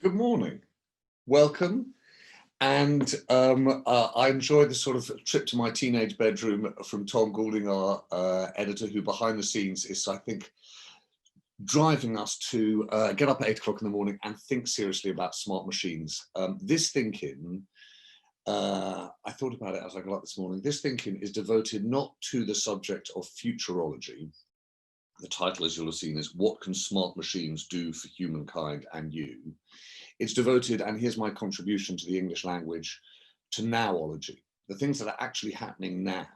Good morning. Welcome. And I enjoyed the sort of trip to my teenage bedroom from Tom Goulding, our editor, who behind the scenes is, I think, driving us to get up at 8 o'clock in the morning and think seriously about smart machines. This thinking, I thought about it as I got up this morning, this thinking is devoted not to the subject of futurology. The title, as you'll have seen, is What Can Smart Machines Do for Humankind and You? It's devoted, and here's my contribution to the English language, to nowology, the things that are actually happening now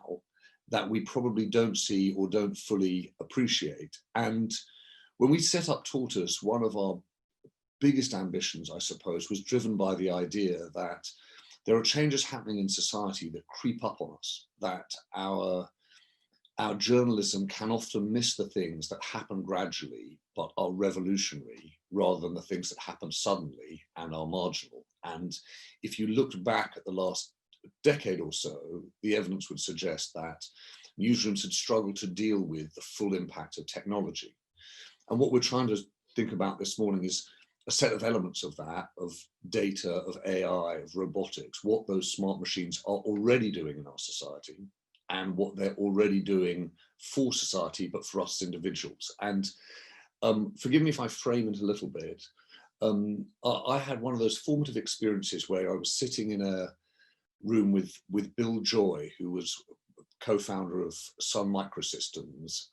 that we probably don't see or don't fully appreciate. And when we set up Tortoise, one of our biggest ambitions, I suppose, was driven by the idea that there are changes happening in society that creep up on us, that our journalism can often miss the things that happen gradually but are revolutionary rather than the things that happen suddenly and are marginal. And if you looked back at the last decade or so, the evidence would suggest that newsrooms had struggled to deal with the full impact of technology. And what we're trying to think about this morning is a set of elements of that, of data, of AI, of robotics, what those smart machines are already doing in our society, and what they're already doing for society, but for us as individuals. And forgive me if I frame it a little bit. I had one of those formative experiences where I was sitting in a room with Bill Joy, who was co-founder of Sun Microsystems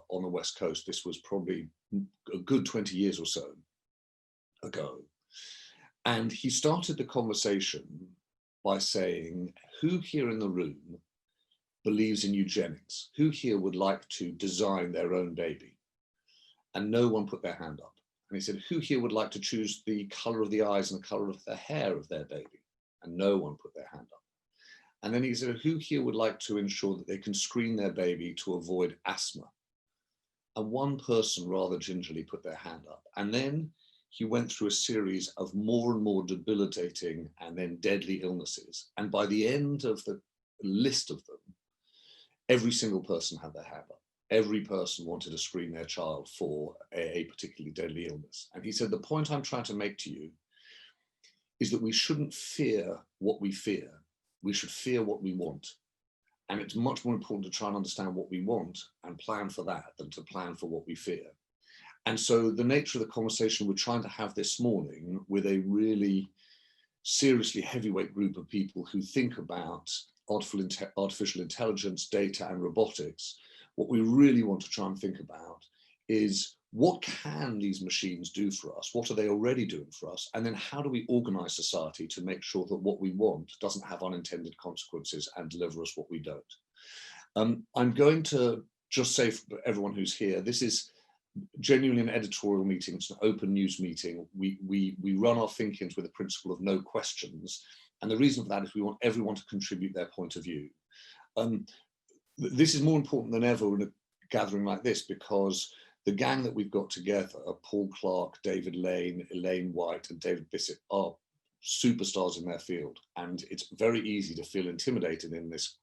on the West Coast. This was probably a good 20 years or so ago. And he started the conversation by saying, who here in the room believes in eugenics? Who here would like to design their own baby? And no one put their hand up. And he said, who here would like to choose the color of the eyes and the color of the hair of their baby? And no one put their hand up. And then he said, who here would like to ensure that they can screen their baby to avoid asthma? And one person rather gingerly put their hand up. And then he went through a series of more and more debilitating and then deadly illnesses. And by the end of the list of them, every single person had their hand up. Every person wanted to screen their child for a particularly deadly illness. And he said, the point I'm trying to make to you is that we shouldn't fear what we fear. We should fear what we want. And it's much more important to try and understand what we want and plan for that than to plan for what we fear. And so the nature of the conversation we're trying to have this morning with a really seriously heavyweight group of people who think about artificial intelligence, data, and robotics, what we really want to try and think about is what can these machines do for us? What are they already doing for us? And then how do we organize society to make sure that what we want doesn't have unintended consequences and deliver us what we don't? I'm going to just say for everyone who's here, this is genuinely an editorial meeting. It's an open news meeting. We run our thinkings with the principle of no questions. And the reason for that is we want everyone to contribute their point of view. This is more important than ever in a gathering like this, because the gang that we've got together, Paul Clark, David Lane, Elaine White, and David Bissett, are superstars in their field. And it's very easy to feel intimidated in this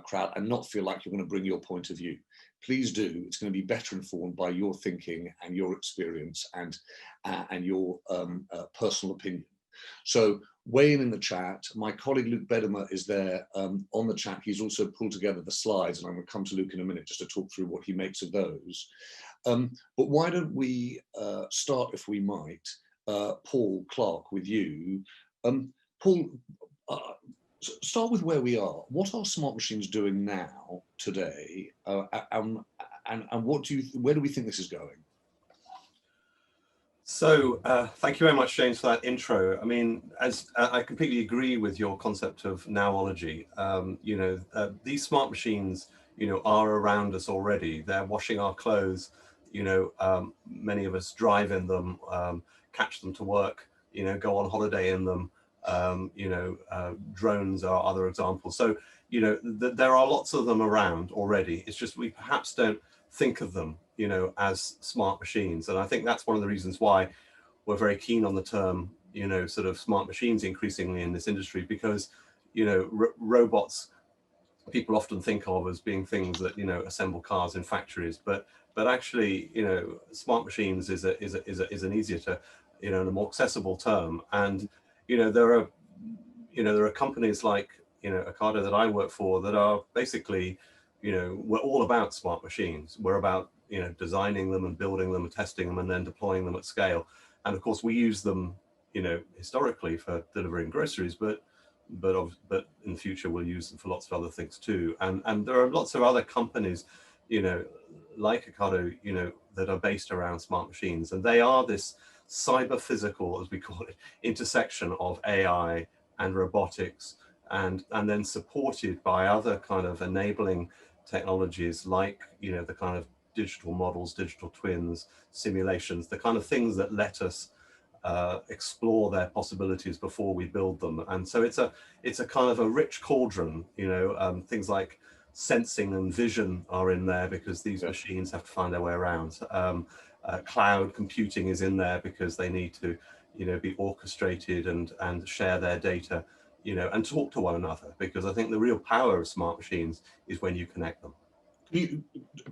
crowd and not feel like you're going to bring your point of view. Please do. It's going to be better informed by your thinking and your experience and your personal opinion. So weigh in the chat. My colleague Luke Bedimer is there on the chat. He's also pulled together the slides, and I'm going to come to Luke in a minute just to talk through what he makes of those. But why don't we start, if we might, Paul Clark, with you. Paul, start with where we are. What are smart machines doing now, today, and where do we think this is going? So thank you very much, James, for that intro. I mean, as I completely agree with your concept of nowology. These smart machines, are around us already. They're washing our clothes. Many of us drive in them, catch them to work, go on holiday in them. Drones are other examples. So, there are lots of them around already. It's just we perhaps don't think of them, as smart machines. And I think that's one of the reasons why we're very keen on the term, sort of smart machines increasingly in this industry, because, robots people often think of as being things that, you know, assemble cars in factories, but actually, you know, smart machines is an easier to, you know, and a more accessible term. And, you know, there are companies like, you know, Ocado that I work for that are basically, you know, we're all about smart machines. We're about, you know, designing them and building them and testing them and then deploying them at scale. And of course we use them, you know, historically for delivering groceries, but in the future we'll use them for lots of other things too. And there are lots of other companies, you know, like Ocado, you know, that are based around smart machines, and they are this cyber physical, as we call it, intersection of AI and robotics, and then supported by other kind of enabling technologies like, you know, the kind of digital models, digital twins, simulations, the kind of things that let us explore their possibilities before we build them. And so it's a kind of a rich cauldron, you know, things like sensing and vision are in there because these machines have to find their way around. Cloud computing is in there because they need to, you know, be orchestrated and share their data, you know, and talk to one another, because I think the real power of smart machines is when you connect them.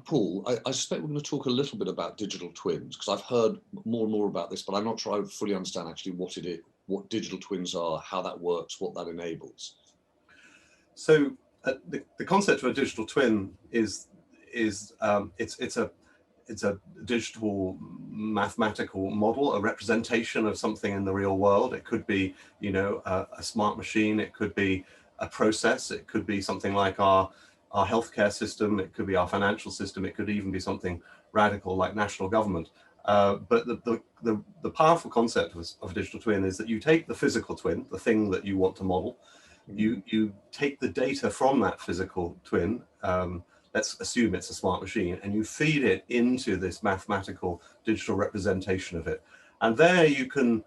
Paul, I suspect we're going to talk a little bit about digital twins, because I've heard more and more about this, but I'm not sure I fully understand actually what it is, what digital twins are, how that works, what that enables. So the concept of a digital twin is it's a digital mathematical model, a representation of something in the real world. It could be, you know, a smart machine. It could be a process. It could be something like our healthcare system. It could be our financial system. It could even be something radical like national government. But the powerful concept of a digital twin is that you take the physical twin, the thing that you want to model, you take the data from that physical twin, let's assume it's a smart machine, and you feed it into this mathematical digital representation of it. And there you can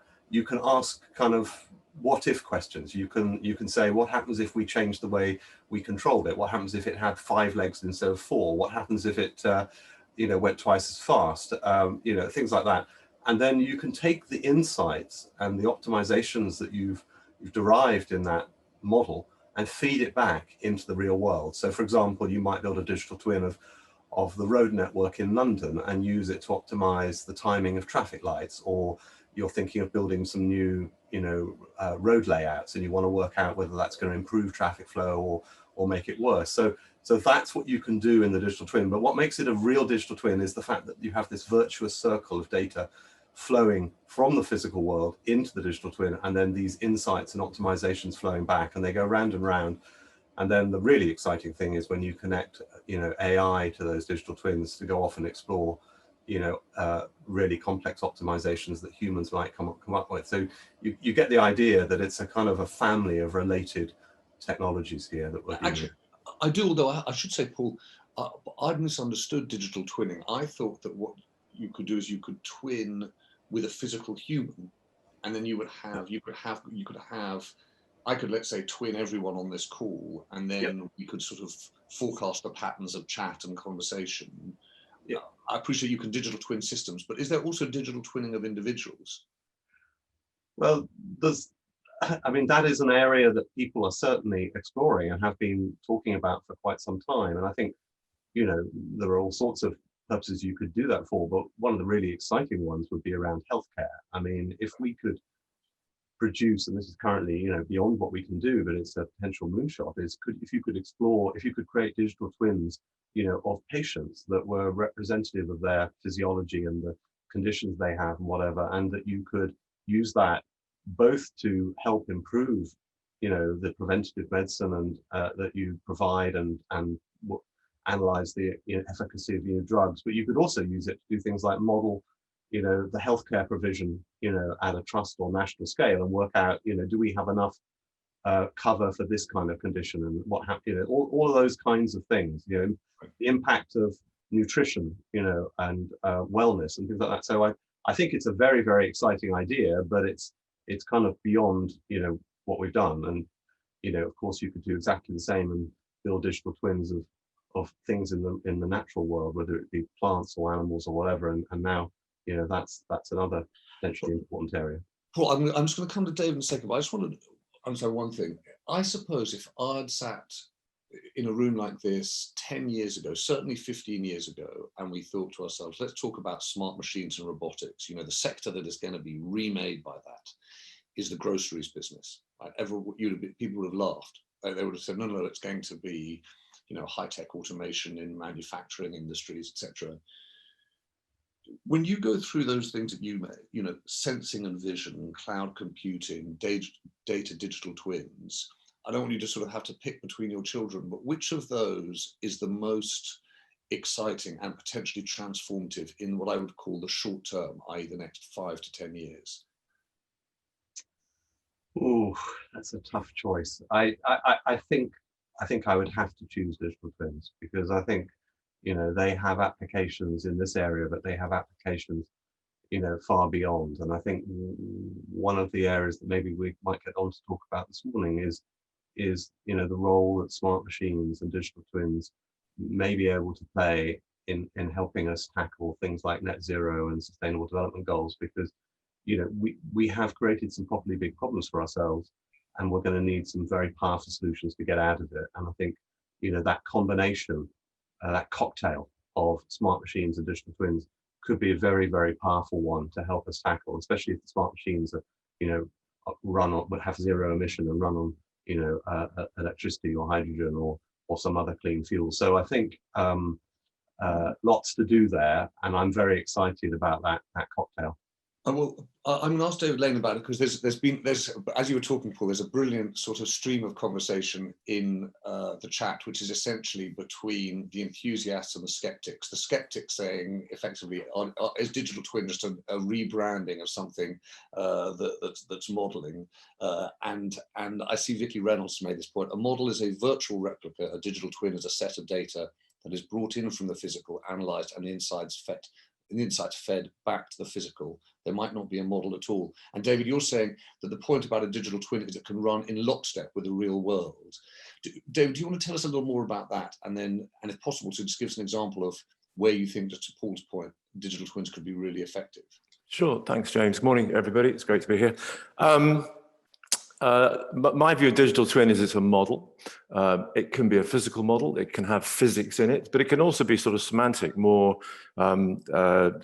ask kind of what if questions. You can say, what happens if we change the way we controlled it? What happens if it had 5 legs instead of 4? What happens if it you know, went twice as fast? You know, things like that. And then you can take the insights and the optimizations that you've derived in that model and feed it back into the real world. So for example, you might build a digital twin of the road network in London and use it to optimize the timing of traffic lights, or you're thinking of building some new, you know, road layouts, and you want to work out whether that's going to improve traffic flow or make it worse. So that's what you can do in the digital twin. But what makes it a real digital twin is the fact that you have this virtuous circle of data flowing from the physical world into the digital twin, and then these insights and optimizations flowing back, and they go round and round. And then the really exciting thing is when you connect, you know, AI to those digital twins to go off and explore, you know, really complex optimizations that humans might come up with. So you get the idea that it's a kind of a family of related technologies here that we're Actually, I do, although I should say, Paul, I'd misunderstood digital twinning. I thought that what you could do is you could twin with a physical human, and then you could have I could, let's say, twin everyone on this call, and then we could sort of forecast the patterns of chat and conversation. I appreciate you can digital twin systems, but is there also digital twinning of individuals? Well, I mean, that is an area that people are certainly exploring and have been talking about for quite some time. And I think, you know, there are all sorts of purposes you could do that for, but one of the really exciting ones would be around healthcare. I mean, if we could produce, and this is currently, you know, beyond what we can do, but it's a potential moonshot, is if you could create digital twins, you know, of patients that were representative of their physiology and the conditions they have and whatever, and that you could use that both to help improve, you know, the preventative medicine and that you provide and analyze the, you know, efficacy of your drugs, but you could also use it to do things like model, you know, the healthcare provision, you know, at a trust or national scale, and work out, you know, do we have enough cover for this kind of condition, and what happens, you know, all of those kinds of things, you know, the impact of nutrition, you know, and wellness and things like that. So I think it's a very, very exciting idea, but it's kind of beyond, you know, what we've done. And, you know, of course, you could do exactly the same and build digital twins of things in the natural world, whether it be plants or animals or whatever. And now, you know, that's another potentially important area. Paul, I'm just going to come to David in a second, but I just want to understand one thing. I suppose if I'd sat in a room like this 10 years ago, certainly 15 years ago, and we thought to ourselves, let's talk about smart machines and robotics. You know, the sector that is going to be remade by that is the groceries business. Right? People would have laughed. They would have said, no, no, it's going to be, you know, high-tech automation in manufacturing industries, etc. When you go through those things that you made, you know, sensing and vision, cloud computing, data digital twins, I don't want you to sort of have to pick between your children, but which of those is the most exciting and potentially transformative in what I would call the short term, i.e. the next 5 to 10 years? Oh, that's a tough choice. I think I would have to choose digital twins, because I think, you know, they have applications in this area, but they have applications, you know, far beyond. And I think one of the areas that maybe we might get on to talk about this morning is, you know, the role that smart machines and digital twins may be able to play in helping us tackle things like net zero and sustainable development goals, because, you know, we have created some properly big problems for ourselves, and we're going to need some very powerful solutions to get out of it. And I think, you know, that combination, that cocktail of smart machines and digital twins could be a very, very powerful one to help us tackle, especially if the smart machines are, you know, run on, would have zero emission and run on, you know, electricity or hydrogen or some other clean fuel. So I think lots to do there, and I'm very excited about that cocktail. Well, I'm going to ask David Lane about it, because there's as you were talking, Paul, there's a brilliant sort of stream of conversation in the chat, which is essentially between the enthusiasts and the skeptics. The skeptics saying, effectively, is digital twin just a rebranding of something that's modeling? And I see Vicky Reynolds made this point. A model is a virtual replica. A digital twin is a set of data that is brought in from the physical, analysed, and the insights fed back to the physical. There might not be a model at all. And David, you're saying that the point about a digital twin is it can run in lockstep with the real world. David, do you want to tell us a little more about that? And then, and if possible, to just give us an example of where you think, just to Paul's point, digital twins could be really effective. Sure, thanks, James. Morning, everybody. It's great to be here. My view of digital twin is it's a model. It can be a physical model. It can have physics in it, but it can also be sort of semantic, more about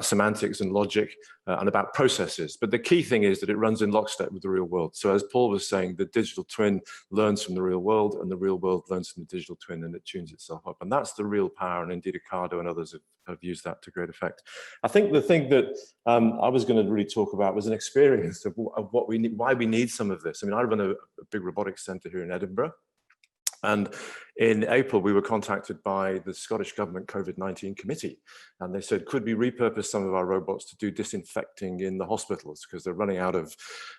semantics and logic and about processes. But the key thing is that it runs in lockstep with the real world. So as Paul was saying, the digital twin learns from the real world, and the real world learns from the digital twin, and it tunes itself up. And that's the real power. And indeed, Ocado and others have used that to great effect. I think the thing that I was going to really talk about was an experience of what we need, why we need some of this. I mean, I run a big robotics centre here in Edinburgh. And in April, we were contacted by the Scottish Government COVID-19 committee. And they said, could we repurpose some of our robots to do disinfecting in the hospitals? Because they're running out of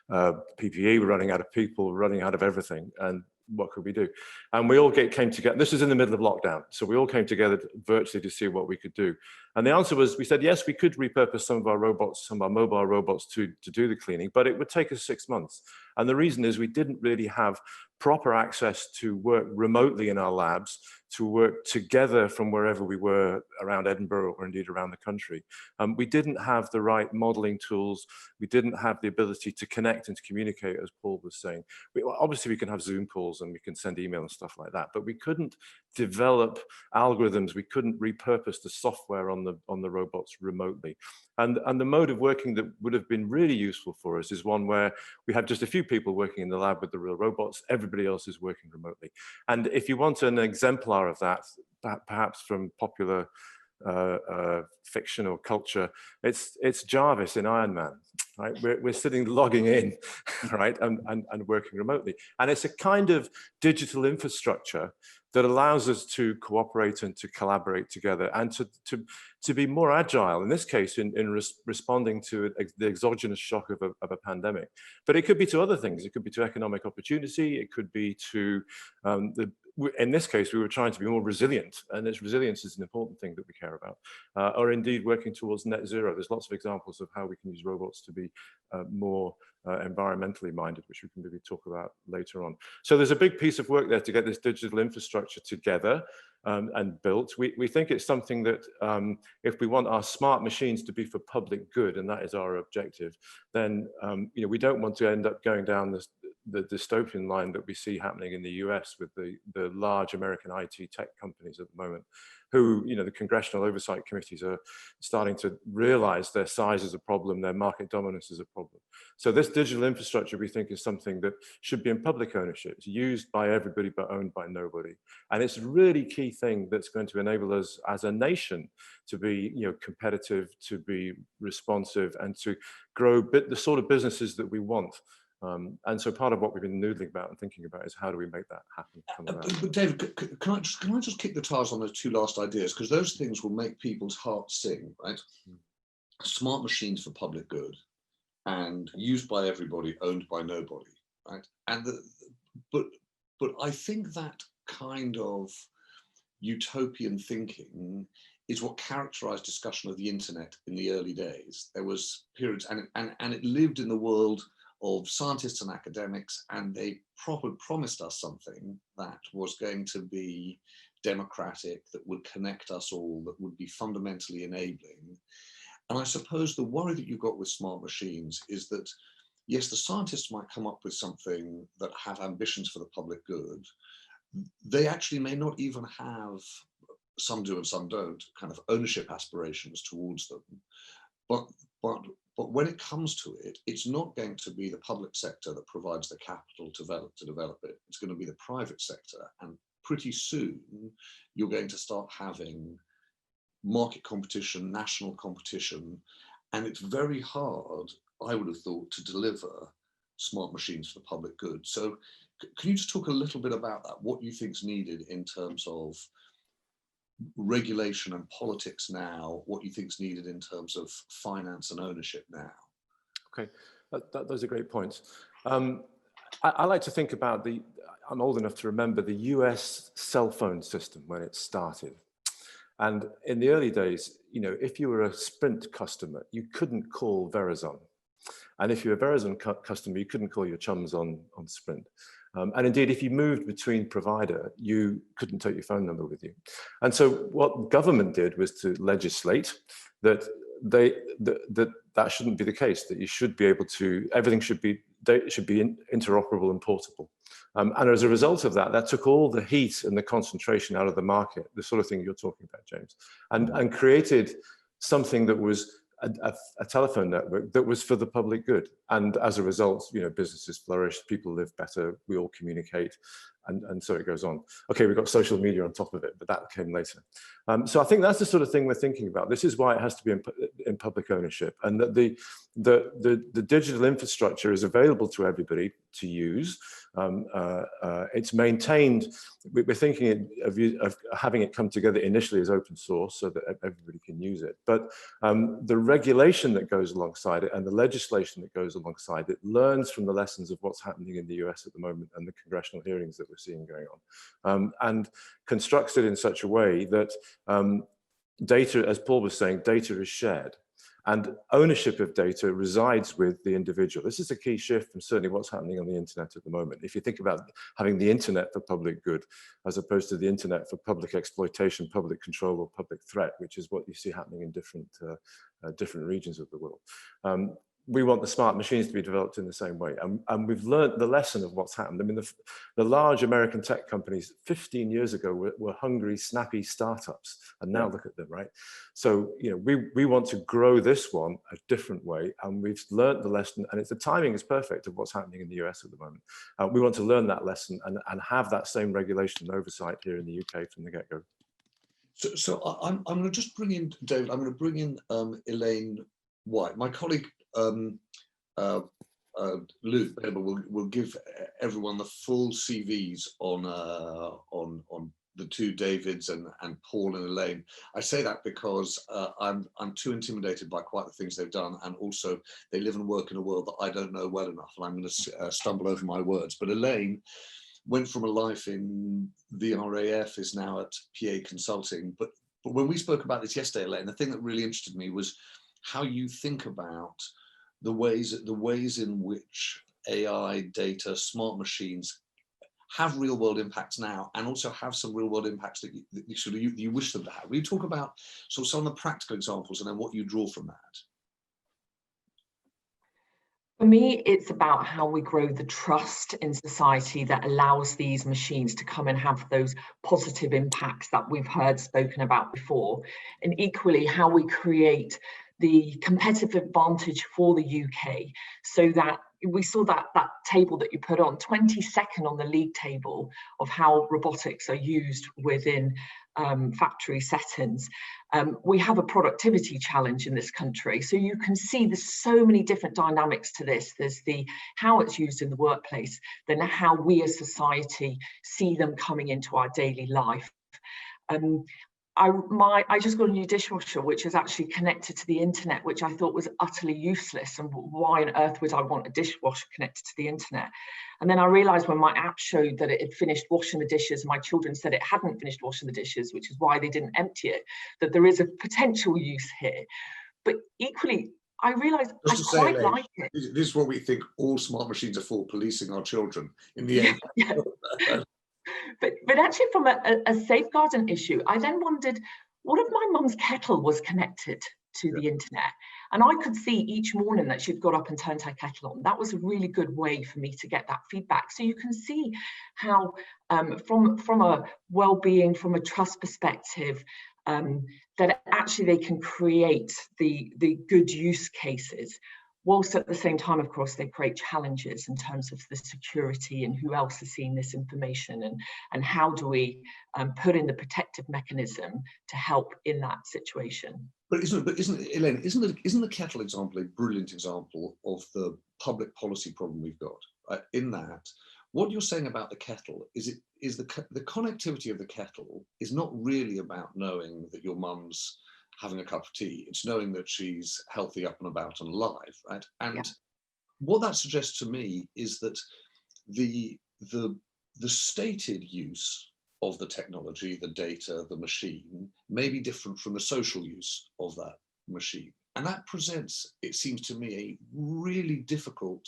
PPE, we're running out of people, we're running out of everything. And what could we do? And we all came together. This was in the middle of lockdown. So we all came together virtually to see what we could do. And the answer was, we said, yes, we could repurpose some of our robots, some of our mobile robots to do the cleaning, but it would take us 6 months. And the reason is we didn't really have proper access to work remotely in our labs, to work together from wherever we were around Edinburgh or indeed around the country. We didn't have the right modeling tools. We didn't have the ability to connect and to communicate, as Paul was saying. Obviously, we can have Zoom calls and we can send email and stuff like that, but we couldn't develop algorithms. We couldn't repurpose the software on the robots remotely. And the mode of working that would have been really useful for us is one where we have just a few people working in the lab with the real robots. Everybody else is working remotely. And if you want an exemplar of that, perhaps from popular fiction or culture, it's Jarvis in Iron Man, right? We're sitting logging in, right, and working remotely. And it's a kind of digital infrastructure that allows us to cooperate and to collaborate together and to be more agile, in this case, in responding to the exogenous shock of a pandemic. But it could be to other things. It could be to economic opportunity. It could be to, in this case, we were trying to be more resilient, and its resilience is an important thing that we care about. Or indeed working towards net zero. There's lots of examples of how we can use robots to be more environmentally minded, which we can maybe talk about later on. So there's a big piece of work there to get this digital infrastructure together and built. We think it's something that if we want our smart machines to be for public good, and that is our objective, then we don't want to end up going down the dystopian line that we see happening in the US with the large American IT tech companies at the moment, who, you know, the congressional oversight committees are starting to realize their size is a problem, their market dominance is a problem. So this digital infrastructure, we think, is something that should be in public ownership. It's used by everybody but owned by nobody. And it's a really key thing that's going to enable us as a nation to be, you know, competitive, to be responsive, and to grow the sort of businesses that we want. And so part of what we've been noodling about and thinking about is how do we make that happen? But David, can I just kick the tires on those two last ideas, because those things will make people's hearts sing, right? Smart machines for public good, and used by everybody, owned by nobody, right? And but I think that kind of utopian thinking is what characterized discussion of the internet in the early days. There was periods, and it lived in the world of scientists and academics, and they promised us something that was going to be democratic, that would connect us all, that would be fundamentally enabling. And I suppose the worry that you've got with smart machines is that, yes, the scientists might come up with something that have ambitions for the public good. They actually may not even have, some do and some don't, kind of ownership aspirations towards them. But when it comes to it, it's not going to be the public sector that provides the capital to develop it. It's going to be the private sector. And pretty soon, you're going to start having market competition, national competition, and it's very hard, I would have thought, to deliver smart machines for the public good. So can you just talk a little bit about that? What you think is needed in terms of regulation and politics now, what you think is needed in terms of finance and ownership now? Okay, those are great points. I like to think about I'm old enough to remember the US cell phone system when it started. And in the early days, you know, if you were a Sprint customer, you couldn't call Verizon. And if you're a Verizon customer, you couldn't call your chums on Sprint. And indeed, if you moved between provider, you couldn't take your phone number with you. And so what government did was to legislate that that shouldn't be the case, that you should be able to, everything should be interoperable and portable. And as a result of that, that took all the heat and the concentration out of the market, the sort of thing you're talking about, James, and created something that was a telephone network that was for the public good. And as a result, you know, businesses flourished, people live better, we all communicate, and so it goes on. Okay, we've got social media on top of it, but that came later. So I think that's the sort of thing we're thinking about. This is why it has to be in public ownership, and that the digital infrastructure is available to everybody to use. It's maintained. We're thinking of having it come together initially as open source so that everybody can use it. But the regulation that goes alongside it and the legislation that goes alongside it learns from the lessons of what's happening in the US at the moment and the congressional hearings that we're seeing going on, and constructs it in such a way that data, as Paul was saying, data is shared. And ownership of data resides with the individual. This is a key shift from certainly what's happening on the internet at the moment. If you think about having the internet for public good, as opposed to the internet for public exploitation, public control, or public threat, which is what you see happening in different regions of the world. We want the smart machines to be developed in the same way. And we've learned the lesson of what's happened. I mean, the large American tech companies 15 years ago were hungry, snappy startups. And now look at them, right? So, you know, we want to grow this one a different way. And we've learned the lesson, and the timing is perfect of what's happening in the US at the moment. We want to learn that lesson and have that same regulation and oversight here in the UK from the get-go. So I'm going to just bring in, David, I'm going to bring in Elaine White. My colleague, Luke will give everyone the full CVs on the two Davids and Paul and Elaine. I say that because I'm too intimidated by quite the things they've done, and also they live and work in a world that I don't know well enough, and I'm going to stumble over my words. But Elaine went from a life in the RAF, is now at PA Consulting. But when we spoke about this yesterday, Elaine, the thing that really interested me was how you think about the ways in which AI, data, smart machines have real world impacts now, and also have some real world impacts that you wish them to have. Will you talk about some of the practical examples and then what you draw from that? For me, it's about how we grow the trust in society that allows these machines to come and have those positive impacts that we've heard spoken about before, and equally how we create the competitive advantage for the UK, so that we saw that table that you put on, 22nd on the league table of how robotics are used within factory settings. We have a productivity challenge in this country. So you can see there's so many different dynamics to this. There's the how it's used in the workplace, then how we as society see them coming into our daily life. I just got a new dishwasher, which is actually connected to the internet, which I thought was utterly useless. And why on earth would I want a dishwasher connected to the internet? And then I realized when my app showed that it had finished washing the dishes, my children said it hadn't finished washing the dishes, which is why they didn't empty it, that there is a potential use here. But equally, I realized I quite like it. This is what we think all smart machines are for, policing our children in the end. Yeah. But actually, from a safeguarding issue, I then wondered, what if my mum's kettle was connected to the internet? And I could see each morning that she'd got up and turned her kettle on. That was a really good way for me to get that feedback. So you can see how, from a well-being, from a trust perspective, that actually they can create the good use cases, whilst at the same time, of course, they create challenges in terms of the security and who else is seeing this information, and how do we put in the protective mechanism to help in that situation. But isn't Elaine, isn't the kettle example a brilliant example of the public policy problem we've got? In that, what you're saying about the kettle is the connectivity of the kettle is not really about knowing that your mum's having a cup of tea. It's knowing that she's healthy, up and about and alive, right? And what that suggests to me is that the stated use of the technology, the data, the machine, may be different from the social use of that machine. And that presents, it seems to me, a really difficult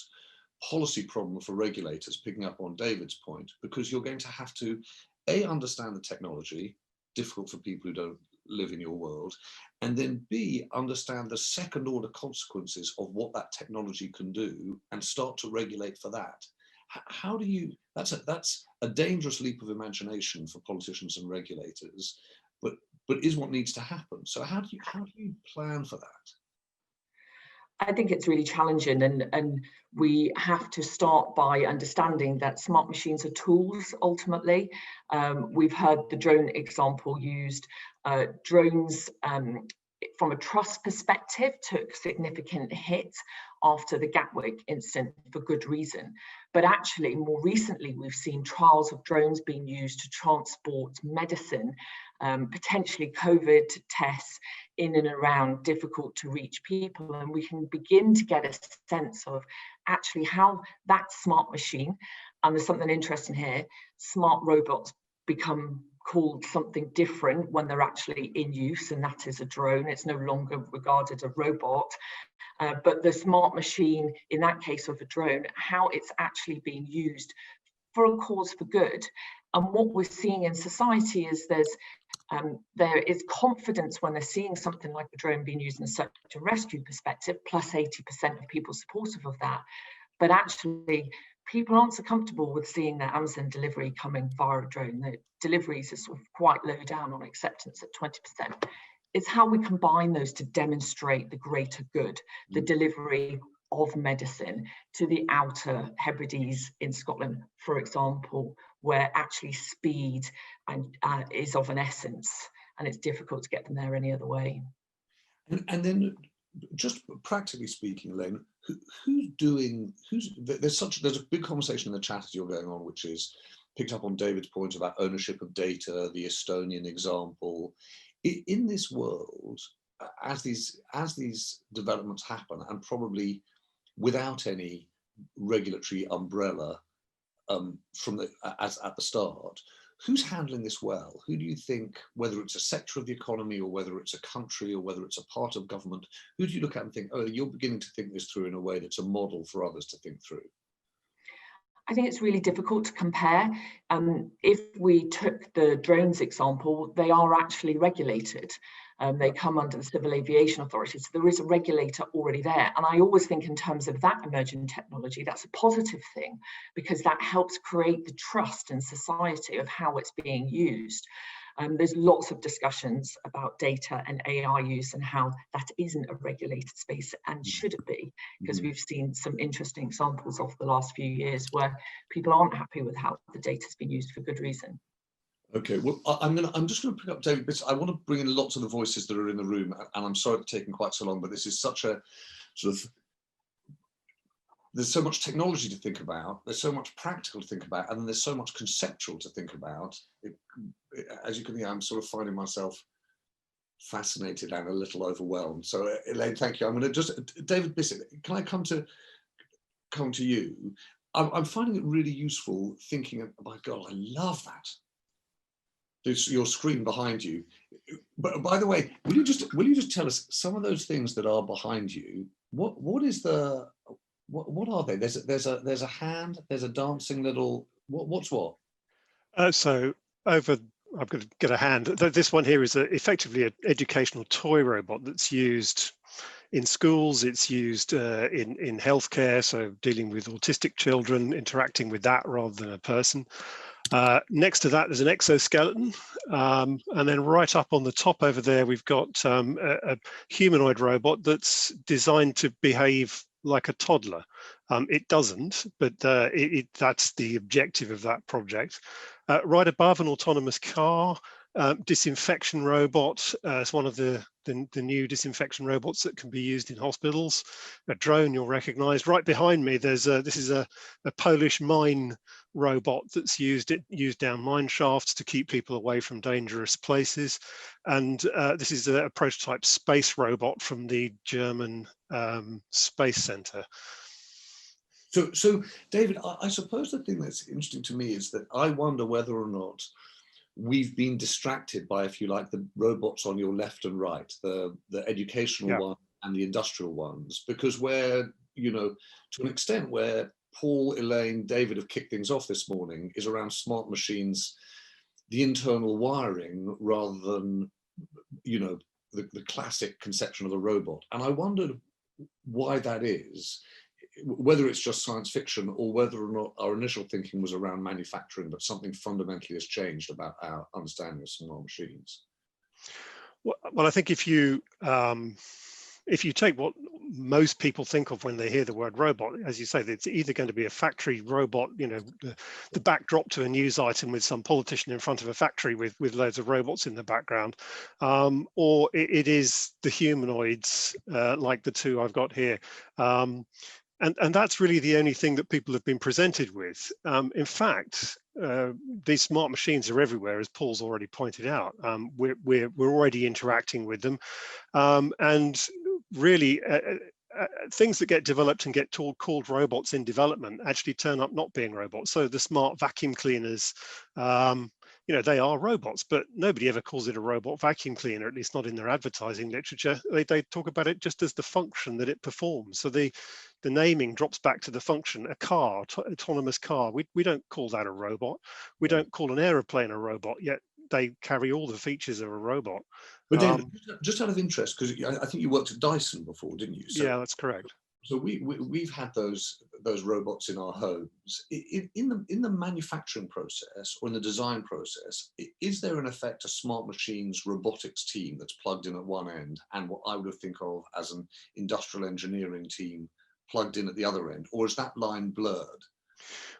policy problem for regulators, picking up on David's point, because you're going to have to, A, understand the technology, difficult for people who don't live in your world, and then B, understand the second order consequences of what that technology can do and start to regulate for that. How do you, that's a dangerous leap of imagination for politicians and regulators, but is what needs to happen. So how do you plan for that? I think it's really challenging, and we have to start by understanding that smart machines are tools ultimately. We've heard the drone example used. Drones, from a trust perspective, took significant hit after the Gatwick incident for good reason. But actually, more recently, we've seen trials of drones being used to transport medicine, potentially COVID tests in and around difficult to reach people. And we can begin to get a sense of actually how that smart machine, and there's something interesting here, smart robots become called something different when they're actually in use, and that is a drone. It's no longer regarded a robot. But the smart machine, in that case of a drone, how it's actually being used for a cause for good. And what we're seeing in society is there is confidence when they're seeing something like a drone being used in a search and rescue perspective, plus 80% of people supportive of that. But actually, people aren't so comfortable with seeing their Amazon delivery coming via a drone. The deliveries are sort of quite low down on acceptance at 20%. It's how we combine those to demonstrate the greater good, the delivery of medicine to the Outer Hebrides in Scotland, for example, where actually speed is of an essence, and it's difficult to get them there any other way. And then, just practically speaking, Elaine, there's a big conversation in the chat as you're going on, which is picked up on David's point about ownership of data, the Estonian example. In this world, as these developments happen, and probably without any regulatory umbrella at the start, who's handling this well? Who do you think, whether it's a sector of the economy or whether it's a country or whether it's a part of government, who do you look at and think, oh, you're beginning to think this through in a way that's a model for others to think through? I think it's really difficult to compare. If we took the drones example, they are actually regulated. They come under the Civil Aviation Authority. So there is a regulator already there. And I always think in terms of that emerging technology, that's a positive thing, because that helps create the trust in society of how it's being used. There's lots of discussions about data and AI use and how that isn't a regulated space, and should it be? Because we've seen some interesting examples of the last few years where people aren't happy with how the data's been used for good reason. Okay, well, I'm just going to pick up David bits. I want to bring in lots of the voices that are in the room, and I'm sorry it's taken quite so long, but this is such a sort of, there's so much technology to think about, there's so much practical to think about, and then there's so much conceptual to think about. As you can hear, I'm sort of finding myself fascinated and a little overwhelmed. So Elaine, thank you. I'm going to just, David Bissett, can I come to you? I'm finding it really useful thinking, oh my God, I love that. There's your screen behind you. But by the way, will you just tell us some of those things that are behind you? What are they? There's a hand. There's a dancing little. What's what? So over, I've got to get a hand. This one here is effectively an educational toy robot that's used in schools. It's used in healthcare, so dealing with autistic children, interacting with that rather than a person. Next to that, there's an exoskeleton, and then right up on the top over there, we've got a humanoid robot that's designed to behave like a toddler. It doesn't, but that's the objective of that project. Right above, an autonomous car, disinfection robot. It's one of the new disinfection robots that can be used in hospitals. A drone you'll recognize. Right behind me, this is a Polish mine robot that's used down mine shafts to keep people away from dangerous places. And this is a prototype space robot from the German Space Center. So David, I suppose the thing that's interesting to me is that I wonder whether or not we've been distracted by, if you like, the robots on your left and right, the educational one and the industrial ones, because where, you know, to an extent where Paul, Elaine, David have kicked things off this morning is around smart machines, the internal wiring, rather than, you know, the classic conception of a robot. And I wondered why that is, whether it's just science fiction or whether or not our initial thinking was around manufacturing, but something fundamentally has changed about our understanding of smart machines. Well, I think if you take what most people think of when they hear the word robot, as you say, it's either going to be a factory robot, you know, the backdrop to a news item with some politician in front of a factory with loads of robots in the background, or it is the humanoids like the two I've got here. And that's really the only thing that people have been presented with. In fact, these smart machines are everywhere, as Paul's already pointed out. We're already interacting with them, and really things that get developed and get called robots in development actually turn up not being robots. So the smart vacuum cleaners, you know, they are robots, but nobody ever calls it a robot vacuum cleaner, at least not in their advertising literature. They talk about it just as the function that it performs. So the naming drops back to the function. A car, autonomous car, we don't call that a robot. We don't call an aeroplane a robot, yet they carry all the features of a robot. But David, just out of interest, because I think you worked at Dyson before, didn't you? So, yeah, that's correct. So we've had those robots in our homes. In the manufacturing process or in the design process, is there in effect a smart machines robotics team that's plugged in at one end and what I would think of as an industrial engineering team plugged in at the other end, or is that line blurred?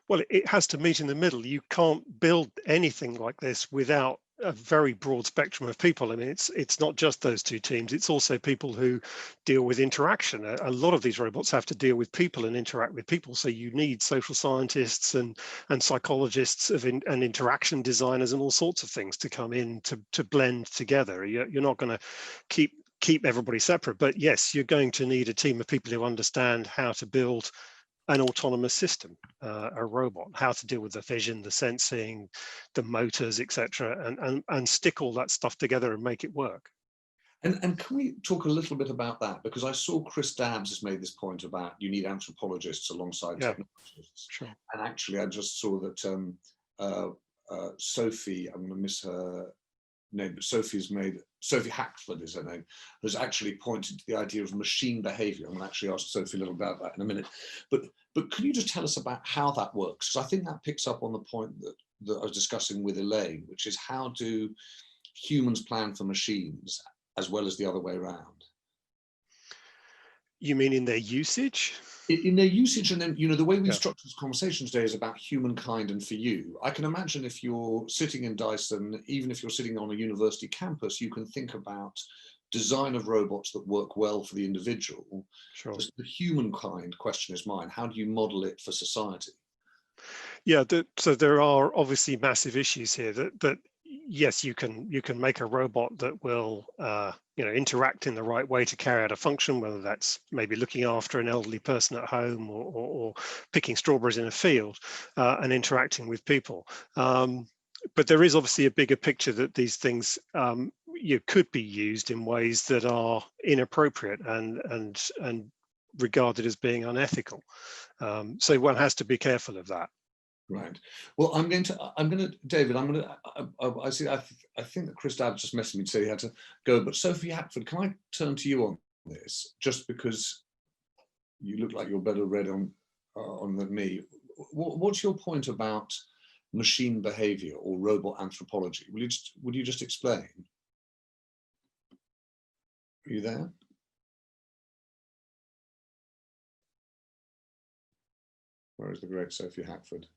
Well, it has to meet in the middle. You can't build anything like this without a very broad spectrum of people. I mean, it's not just those two teams, it's also people who deal with interaction. A lot of these robots have to deal with people and interact with people. So you need social scientists and psychologists and interaction designers and all sorts of things to come in to blend together. You're not going to keep everybody separate, but yes, you're going to need a team of people who understand how to build an autonomous system, a robot, how to deal with the vision, the sensing, the motors, etc., and stick all that stuff together and make it work. And can we talk a little bit about that? Because I saw Chris Dabbs has made this point about you need anthropologists alongside technologists. Sure. And actually, I just saw that Sophie, I'm going to miss her name, but Sophie's made Sophie Hackford is her name, has actually pointed to the idea of machine behavior. I'm going to actually ask Sophie a little about that in a minute. But can you just tell us about how that works? Because I think that picks up on the point that I was discussing with Elaine, which is how do humans plan for machines as well as the other way around? You mean in their usage? In their usage, and then, you know, the way we Yeah. structure this conversation today is about humankind and for you. I can imagine if you're sitting in Dyson, even if you're sitting on a university campus, you can think about design of robots that work well for the individual. Sure. The humankind question is mine. How do you model it for society? Yeah, so there are obviously massive issues here that yes, you can make a robot that will interact in the right way to carry out a function, whether that's maybe looking after an elderly person at home or picking strawberries in a field and interacting with people. But there is obviously a bigger picture that these things could be used in ways that are inappropriate and regarded as being unethical. So one has to be careful of that. Right. Well, David, I think that Chris Dabb just messaged me to say he had to go, but Sophie Hackford, can I turn to you on this, just because you look like you're better read on than me. What's your point about machine behavior or robot anthropology? Would you just explain? Are you there? Where is the great Sophie Hackford?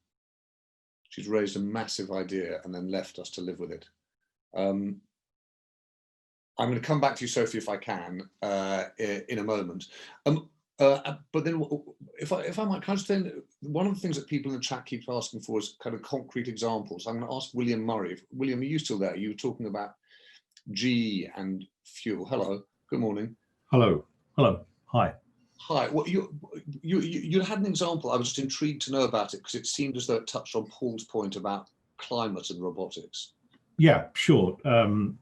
She's raised a massive idea and then left us to live with it. I'm going to come back to you, Sophie, if I can, in a moment. But then, if I might, can I just say, one of the things that people in the chat keep asking for is kind of concrete examples. I'm going to ask William Murray. William, are you still there? You were talking about G and fuel. Hello. Good morning. Hello. Hello. Hi. Hi. Well, you had an example. I was just intrigued to know about it because it seemed as though it touched on Paul's point about climate and robotics. Yeah, sure. The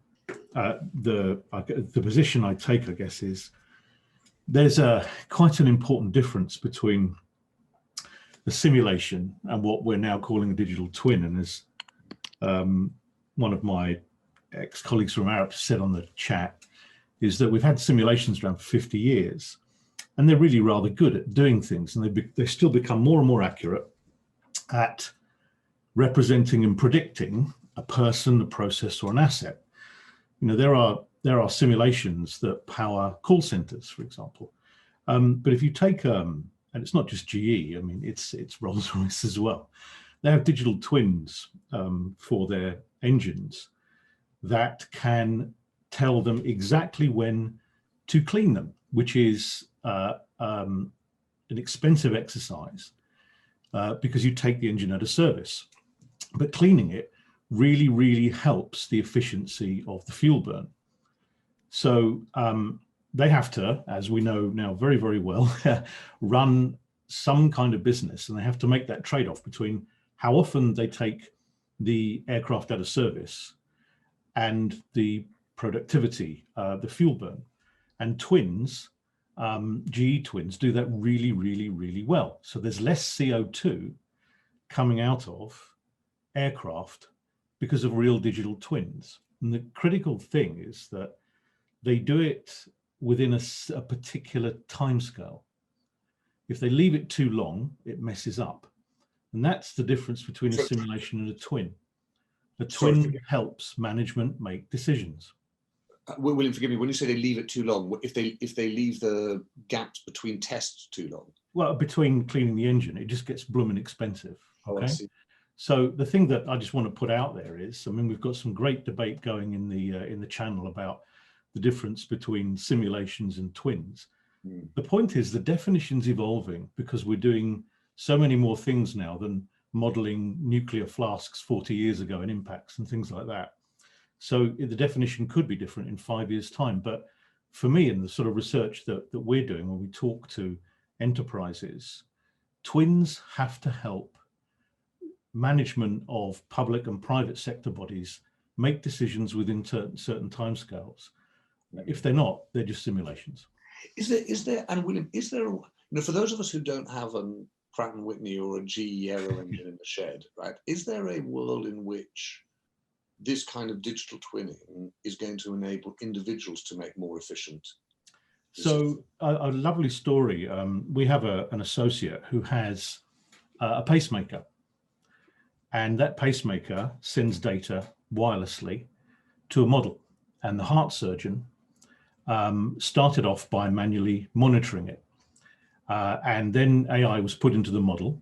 position I take, I guess, is there's quite an important difference between the simulation and what we're now calling a digital twin. And as one of my ex-colleagues from Arup said on the chat, is that we've had simulations around for 50 years. And they're really rather good at doing things, and they still become more and more accurate at representing and predicting a person, a process, or an asset. You know, there are simulations that power call centers, for example. But if you take, and it's not just GE, I mean, it's Rolls-Royce as well. They have digital twins for their engines that can tell them exactly when to clean them, which is an expensive exercise because you take the engine out of service. But cleaning it really, really helps the efficiency of the fuel burn. So they have to, as we know now very, very well, run some kind of business, and they have to make that trade-off between how often they take the aircraft out of service and the productivity, the fuel burn. And twins, GE twins, do that really, really, really well. So there's less CO2 coming out of aircraft because of real digital twins. And the critical thing is that they do it within a particular timescale. If they leave it too long, it messes up. And that's the difference between a simulation and a twin. A twin helps management make decisions. William, forgive me, when you say they leave it too long, if they leave the gaps between tests too long? Well, between cleaning the engine, it just gets blooming expensive. Okay. Oh, I see. So the thing that I just want to put out there is, I mean, we've got some great debate going in the channel about the difference between simulations and twins. The point is the definition's evolving because we're doing so many more things now than modeling nuclear flasks 40 years ago and impacts and things like that. So the definition could be different in 5 years' time. But for me, in the sort of research that we're doing when we talk to enterprises, twins have to help management of public and private sector bodies make decisions within certain timescales. If they're not, they're just simulations. Is there, and William, is there, for those of us who don't have a Pratt & Whitney or a GE Aero engine in the shed, right? Is there a world in which this kind of digital twinning is going to enable individuals to make more efficient decisions? So a lovely story. We have an associate who has a pacemaker, and that pacemaker sends data wirelessly to a model, and the heart surgeon started off by manually monitoring it, and then AI was put into the model,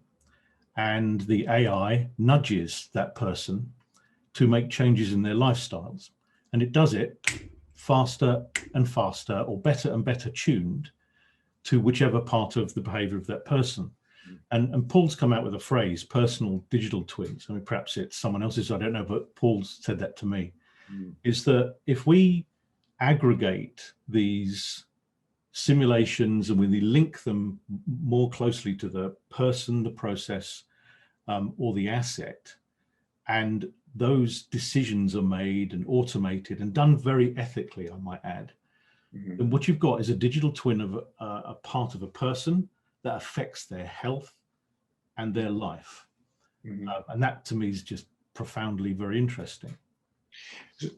and the AI nudges that person to make changes in their lifestyles, and it does it faster and faster, or better and better tuned to whichever part of the behavior of that person. And Paul's come out with a phrase, personal digital twins. I mean, perhaps it's someone else's, I don't know, but Paul's said that to me, is that if we aggregate these simulations and we link them more closely to the person, the process, or the asset, and those decisions are made and automated and done very ethically, I might add, and what you've got is a digital twin of a part of a person that affects their health and their life. And that to me is just profoundly very interesting.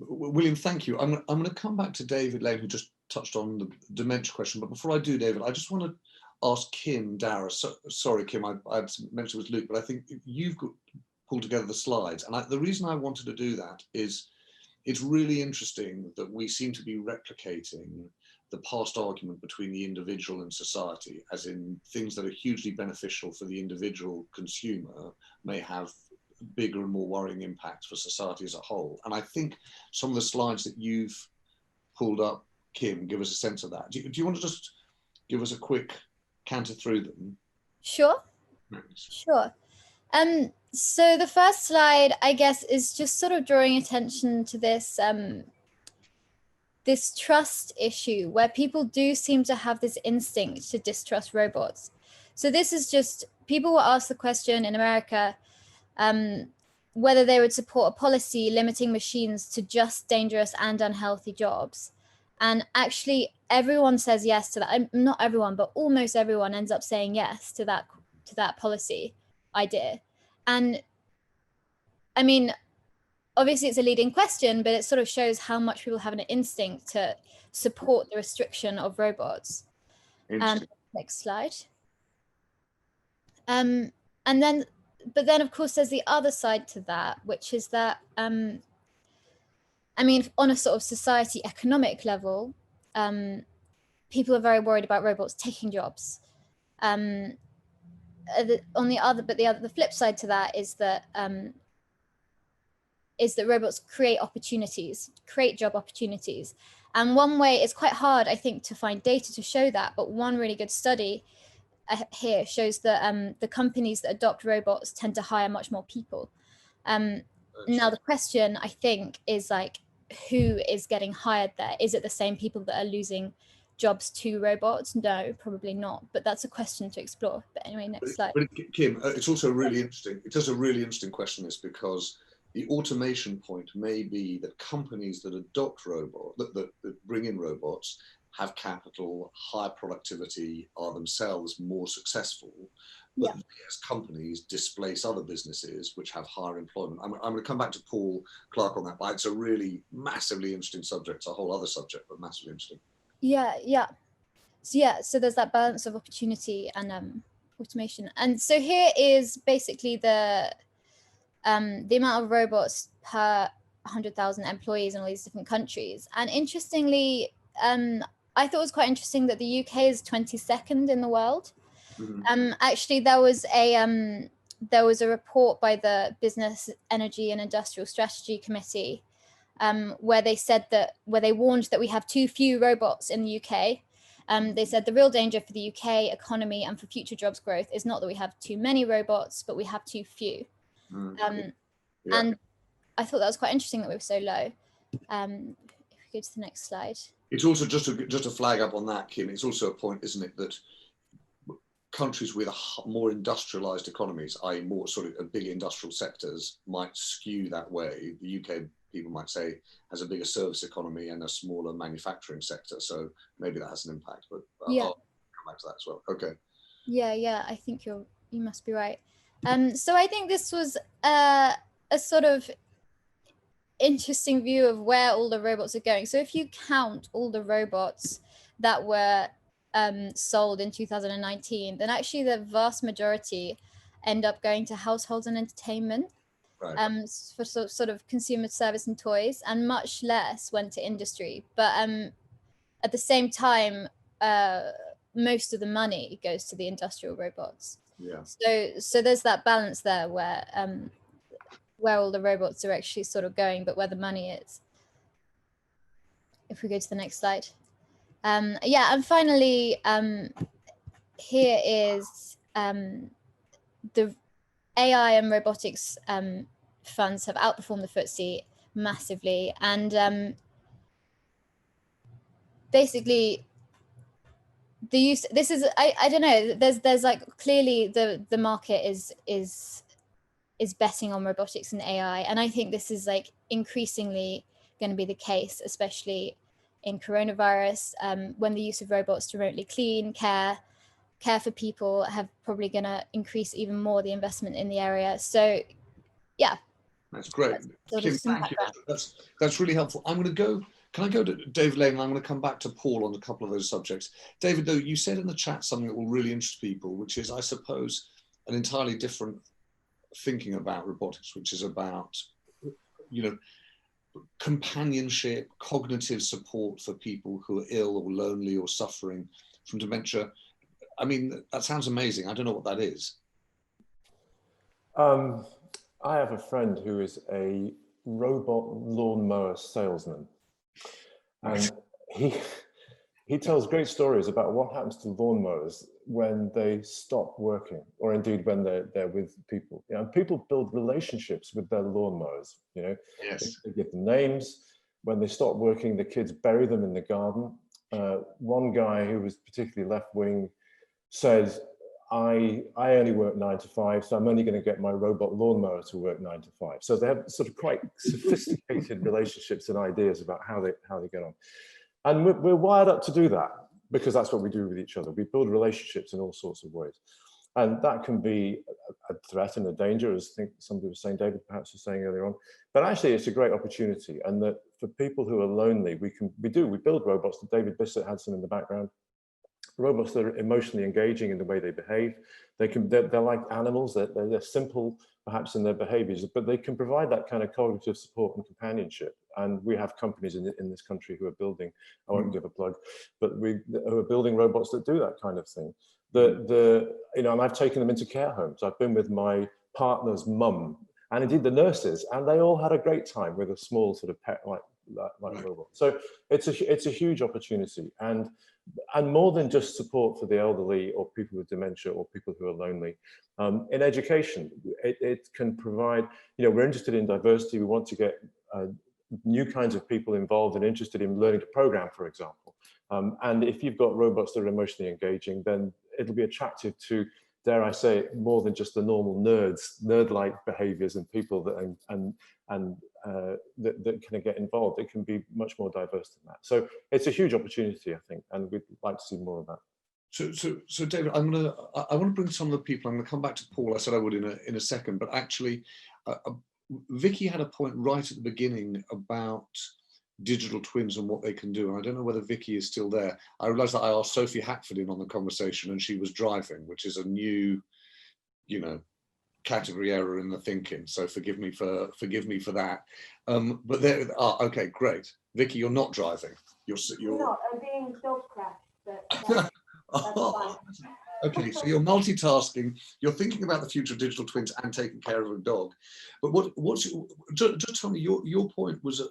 William, thank you. I'm going to come back to David Lane, who just touched on the dementia question. But before I do, David, I just want to ask Kim Dara. Sorry, Kim, I mentioned it was Luke, but I think you've pulled together the slides. And the reason I wanted to do that is it's really interesting that we seem to be replicating the past argument between the individual and society, as in things that are hugely beneficial for the individual consumer may have bigger and more worrying impacts for society as a whole. And I think some of the slides that you've pulled up, Kim, give us a sense of that. Do you want to just give us a quick canter through them? Sure. Thanks. Sure. So the first slide, I guess, is just sort of drawing attention to this this trust issue, where people do seem to have this instinct to distrust robots. So this is just, people were asked the question in America, whether they would support a policy limiting machines to just dangerous and unhealthy jobs. And actually everyone says yes to that. Not everyone, but almost everyone ends up saying yes to that policy idea. And I mean, obviously it's a leading question, but it sort of shows how much people have an instinct to support the restriction of robots. Next slide. And then, but then of course there's the other side to that, which is that, I mean, on a sort of society economic level, people are very worried about robots taking jobs. On the other, but the flip side to that is that robots create job opportunities. And one way, it's quite hard, I think, to find data to show that, but one really good study here shows that the companies that adopt robots tend to hire much more people. Now the question, I think, is like, who is getting hired there? Is it the same people that are losing jobs to robots? No, probably not, but that's a question to explore. But anyway, next slide. But Kim, it's also really interesting. It does a really interesting question, is because the automation point may be that companies that adopt robots, that bring in robots, have capital, higher productivity, are themselves more successful, but as companies displace other businesses which have higher employment. I'm going to come back to Paul Clark on that, but it's a really massively interesting subject. It's a whole other subject, but massively interesting. So there's that balance of opportunity and automation. And so here is basically the amount of robots per 100,000 employees in all these different countries. And interestingly, I thought it was quite interesting that the UK is 22nd in the world. Actually, there was a report by the Business, Energy and Industrial Strategy Committee where they warned that we have too few robots in the UK. They said the real danger for the UK economy and for future jobs growth is not that we have too many robots, but we have too few. And I thought that was quite interesting that we were so low. If we go to the next slide. It's also just to flag up on that, Kim, it's also a point, isn't it, that countries with more industrialized economies, i.e. more sort of big industrial sectors, might skew that way. The UK, people might say, has a bigger service economy and a smaller manufacturing sector, so maybe that has an impact, but I'll come back to that as well. Okay. Yeah, I think you must be right. So I think this was a sort of interesting view of where all the robots are going. So if you count all the robots that were sold in 2019, then actually the vast majority end up going to households and entertainment, Right. for sort of consumer service and toys, and much less went to industry. But at the same time, most of the money goes to the industrial robots. Yeah. So there's that balance there where all the robots are actually sort of going, but where the money is. If we go to the next slide. Yeah, and finally, here is the AI and robotics funds have outperformed the FTSE massively, and basically the use. This is I don't know. There's like clearly the market is betting on robotics and AI, and I think this is like increasingly going to be the case, especially in coronavirus, when the use of robots to remotely clean, care for people have probably going to increase even more the investment in the area. So yeah, that's great. Kim, thank you. That's really helpful. I'm going to go. Can I go to David Lane? I'm going to come back to Paul on a couple of those subjects. David, though, you said in the chat something that will really interest people, which is, I suppose, an entirely different thinking about robotics, which is about, you know, companionship, cognitive support for people who are ill or lonely or suffering from dementia. I mean, that sounds amazing. I don't know what that is. I have a friend who is a robot lawnmower salesman, and he tells great stories about what happens to lawnmowers when they stop working, or indeed when they're with people. You know, people build relationships with their lawnmowers. You know, yes. They give them names. When they stop working, the kids bury them in the garden. One guy who was particularly left-wing says, I only work 9 to 5, so I'm only going to get my robot lawnmower to work 9 to 5. So they have sort of quite sophisticated relationships and ideas about how they get on. And we're wired up to do that, because that's what we do with each other. We build relationships in all sorts of ways. And that can be a threat and a danger, as I think somebody was saying, David perhaps was saying earlier on. But actually, it's a great opportunity. And that for people who are lonely, we build robots. David Bissett had some in the background. Robots that are emotionally engaging in the way they behave. They're like animals. They're simple, perhaps, in their behaviors, but they can provide that kind of cognitive support and companionship. And we have companies in this country who are building, I won't give a plug, but who are building robots that do that kind of thing. You know, and I've taken them into care homes. I've been with my partner's mum, and indeed the nurses, and they all had a great time with a small sort of pet like robot. So it's a huge opportunity, and more than just support for the elderly or people with dementia or people who are lonely. In education, it can provide, you know, we're interested in diversity. We want to get new kinds of people involved and interested in learning to program, for example. And if you've got robots that are emotionally engaging, then it'll be attractive to, dare I say, more than just the normal nerd-like behaviors and people that that kind of get involved. It can be much more diverse than that. So it's a huge opportunity, I think, and we'd like to see more of that. So David, I want to bring some of the people. I'm going to come back to Paul. I said I would in a second, but actually, Vicky had a point right at the beginning about digital twins and what they can do. And I don't know whether Vicky is still there. I realised that I asked Sophie Hackford in on the conversation, and she was driving, which is a new, you know, category error in the thinking. So forgive me for that. But there, okay, great. Vicky, you're not driving. You're not. I'm being dog crashed. But that's fine. Okay, so you're multitasking. You're thinking about the future of digital twins and taking care of a dog. But just tell me, your point was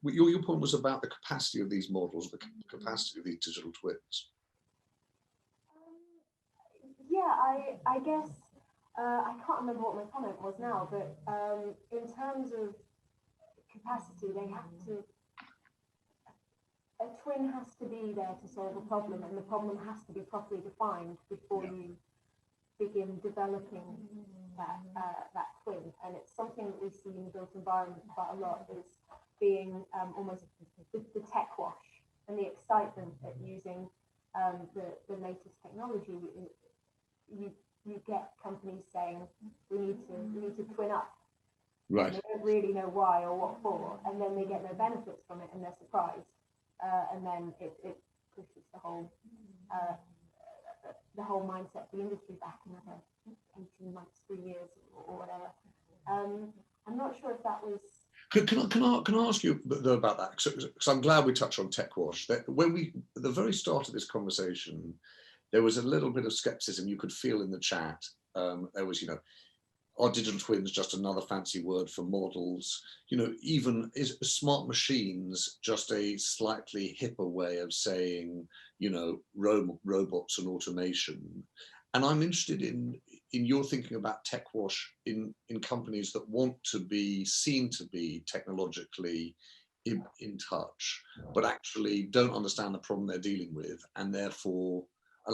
your point was about the capacity of these models, the capacity of these digital twins. Yeah, I guess I can't remember what my comment was now, but in terms of capacity, they have to. A twin has to be there to solve a problem, and the problem has to be properly defined before you begin developing that twin. And it's something that we see in the built environment quite a lot, is being almost the tech wash and the excitement at using the latest technology. You get companies saying we need to twin up, Right. And they don't really know why or what for, and then they get no benefits from it, and they're surprised, and then it pushes the whole mindset of the industry back another 18 months, 3 years, or whatever. I'm not sure if that was. Can I ask you though about that? Because I'm glad we touched on tech wash. That when we, at the very start of this conversation, there was a little bit of skepticism you could feel in the chat. There was, are digital twins just another fancy word for models? Even is smart machines just a slightly hipper way of saying, robots and automation? And I'm interested in your thinking about tech wash in companies that want to be seen to be technologically in touch, but actually don't understand the problem they're dealing with, and therefore,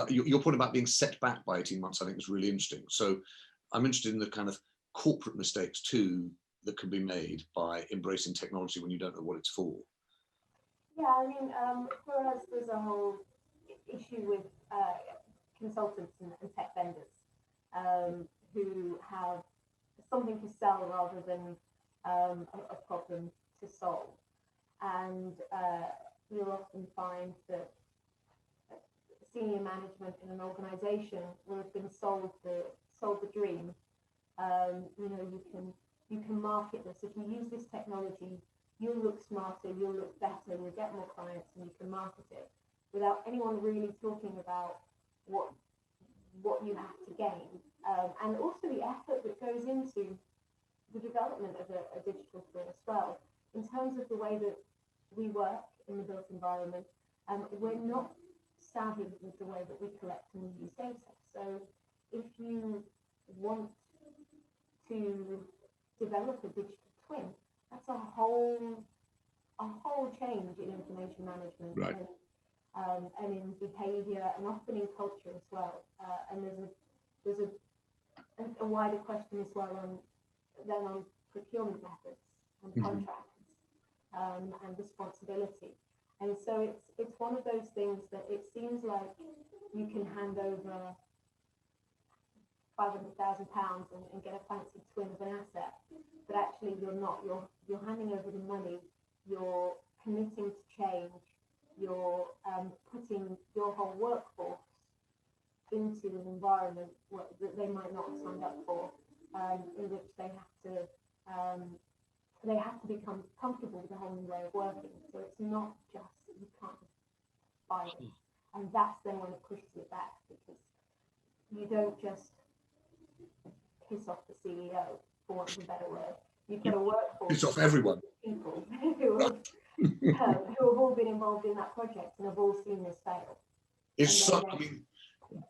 your point about being set back by 18 months, I think is really interesting. So I'm interested in the kind of corporate mistakes too that can be made by embracing technology when you don't know what it's for. Yeah, I mean, for us, there's a whole issue with consultants and tech vendors who have something to sell rather than a problem to solve. And you'll often find that senior management in an organization will have been sold the dream. You can market this. If you use this technology, you'll look smarter, you'll look better, you'll get more clients, and you can market it without anyone really talking about what you have to gain, and also the effort that goes into the development of a digital twin as well. In terms of the way that we work in the built environment, we're not savvy with the way that we collect and use data. So if you want to develop a digital twin, that's a whole change in information management, right, and in behaviour, and often in culture as well. And there's a wider question as well on procurement methods and contracts, and responsibility. And so it's one of those things that it seems like you can hand over £500,000 and get a fancy twin of an asset, but actually you're not. You're handing over the money. You're committing to change. You're putting your whole workforce into an environment that they might not have signed up for, in which they have to become comfortable with the whole new way of working. So it's not just that you can't just buy it, and that's then when it pushes it back, because you don't just piss off the CEO, for want of a better word. You've got a workforce. Piss off everyone. People who have all been involved in that project and have all seen this fail. It's so, I mean,